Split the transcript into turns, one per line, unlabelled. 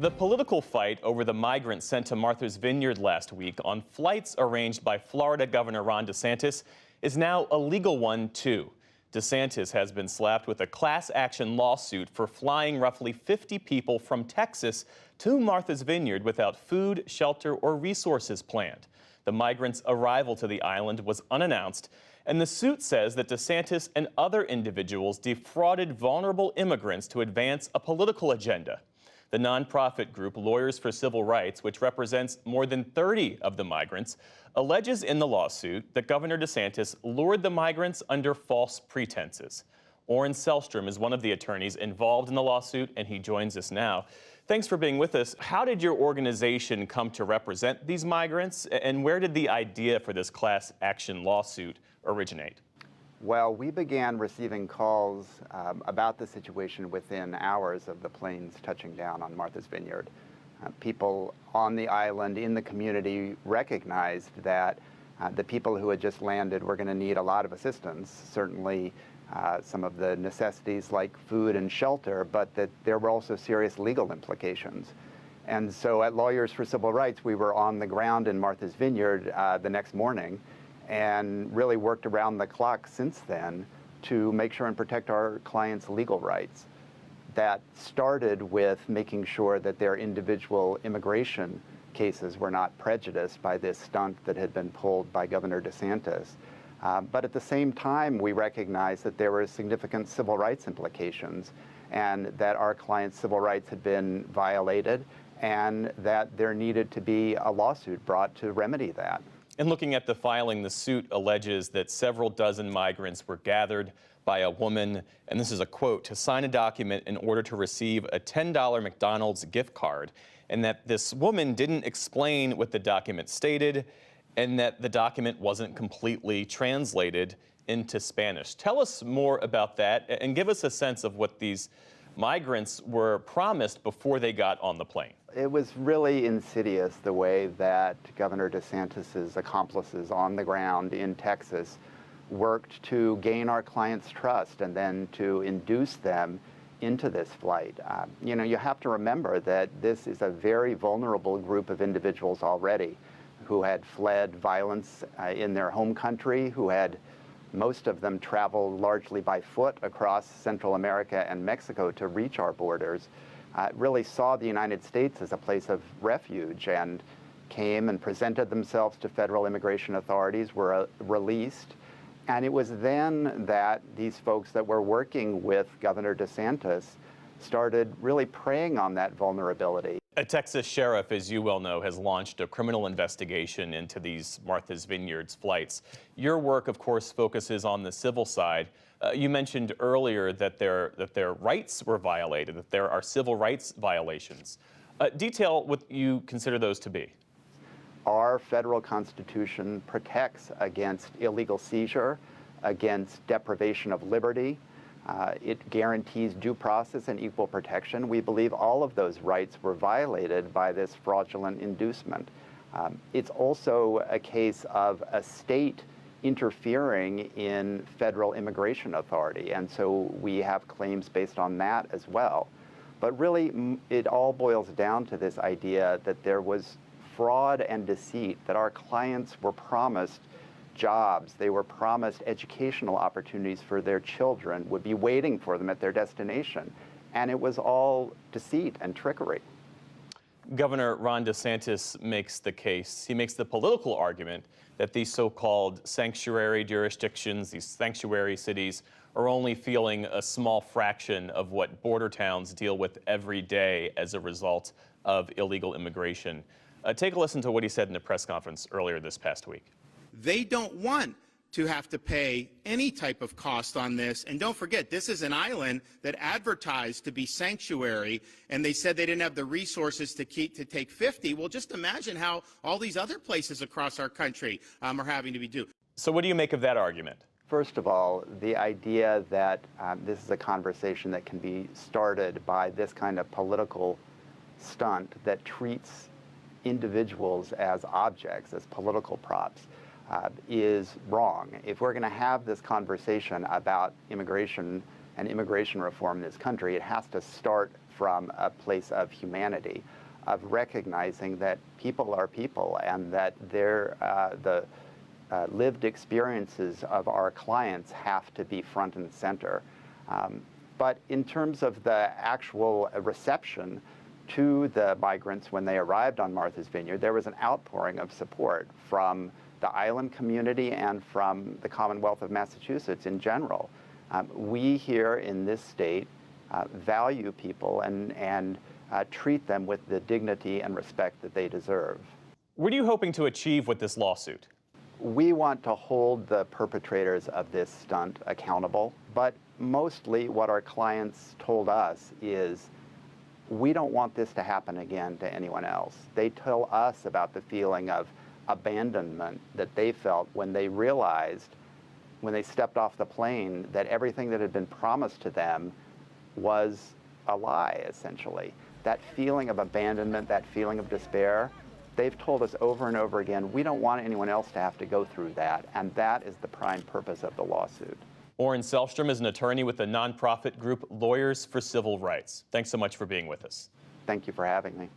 The political fight over the migrants sent to Martha's Vineyard last week on flights arranged by Florida Governor Ron DeSantis is now a legal one, too. DeSantis has been slapped with a class action lawsuit for flying roughly 50 people from Texas to Martha's Vineyard without food, shelter, or resources planned. The migrants' arrival to the island was unannounced, and the suit says that DeSantis and other individuals defrauded vulnerable immigrants to advance a political agenda. The nonprofit group Lawyers for Civil Rights, which represents more than 30 of the migrants, alleges in the lawsuit that Governor DeSantis lured the migrants under false pretenses. Oren Selstrom is one of the attorneys involved in the lawsuit, and he joins us now. Thanks for being with us. How did your organization come to represent these migrants, and where did the idea for this class action lawsuit originate?
Well, we began receiving calls about the situation within hours of the planes touching down on Martha's Vineyard. People on the island, in the community, recognized that the people who had just landed were going to need a lot of assistance, certainly some of the necessities like food and shelter, but that there were also serious legal implications. And so at Lawyers for Civil Rights, we were on the ground in Martha's Vineyard the next morning, and really worked around the clock since then to make sure and protect our clients' legal rights. That started with making sure that their individual immigration cases were not prejudiced by this stunt that had been pulled by Governor DeSantis. But at the same time, we recognized that there were significant civil rights implications and that our clients' civil rights had been violated and that there needed to be a lawsuit brought to remedy that.
And looking at the filing, the suit alleges that several dozen migrants were gathered by a woman, and this is a quote, to sign a document in order to receive a $10 McDonald's gift card, and that this woman didn't explain what the document stated, and that the document wasn't completely translated into Spanish. Tell us more about that, and give us a sense of what these migrants were promised before they got on the plane.
It was really insidious the way that Governor DeSantis's accomplices on the ground in Texas worked to gain our clients' trust and then to induce them into this flight. You have to remember that this is a very vulnerable group of individuals already who had fled violence in their home country, who had most of them traveled largely by foot across Central America and Mexico to reach our borders, really saw the United States as a place of refuge and came and presented themselves to federal immigration authorities, were released. And it was then that these folks that were working with Governor DeSantis started really preying on that vulnerability.
A Texas sheriff, as you well know, has launched a criminal investigation into these Martha's Vineyards flights. Your work, of course, focuses on the civil side. You mentioned earlier that their rights were violated, that there are civil rights violations. Detail what you consider those to be.
Our federal Constitution protects against illegal seizure, against deprivation of liberty. It guarantees due process and equal protection. We believe all of those rights were violated by this fraudulent inducement. It's also a case of a state interfering in federal immigration authority, and so we have claims based on that as well. But really, it all boils down to this idea that there was fraud and deceit, that our clients were promised jobs, they were promised educational opportunities for their children, would be waiting for them at their destination. And it was all deceit and trickery.
Governor Ron DeSantis makes the case, he makes the political argument that these so-called sanctuary jurisdictions, these sanctuary cities, are only feeling a small fraction of what border towns deal with every day as a result of illegal immigration. Take a listen to what he said in a press conference earlier this past week.
They don't want to have to pay any type of cost on this. And don't forget, this is an island that advertised to be sanctuary, and they said they didn't have the resources to take 50. Well, just imagine how all these other places across our country are having to be due.
So what do you make of that argument?
First of all, the idea that this is a conversation that can be started by this kind of political stunt that treats individuals as objects, as political props, is wrong. If we're going to have this conversation about immigration and immigration reform in this country, it has to start from a place of humanity, of recognizing that people are people and that the lived experiences of our clients have to be front and center. But in terms of the actual reception to the migrants when they arrived on Martha's Vineyard, there was an outpouring of support from the island community and from the Commonwealth of Massachusetts in general. We here in this state value people and treat them with the dignity and respect that they deserve.
What are you hoping to achieve with this lawsuit?
We want to hold the perpetrators of this stunt accountable, but mostly what our clients told us is, we don't want this to happen again to anyone else. They tell us about the feeling of abandonment that they felt when they realized, when they stepped off the plane, that everything that had been promised to them was a lie, essentially. That feeling of abandonment, that feeling of despair, they've told us over and over again, we don't want anyone else to have to go through that, and that is the prime purpose of the lawsuit.
Oren Selstrom is an attorney with the nonprofit group Lawyers for Civil Rights. Thanks so much for being with us.
Thank you for having me.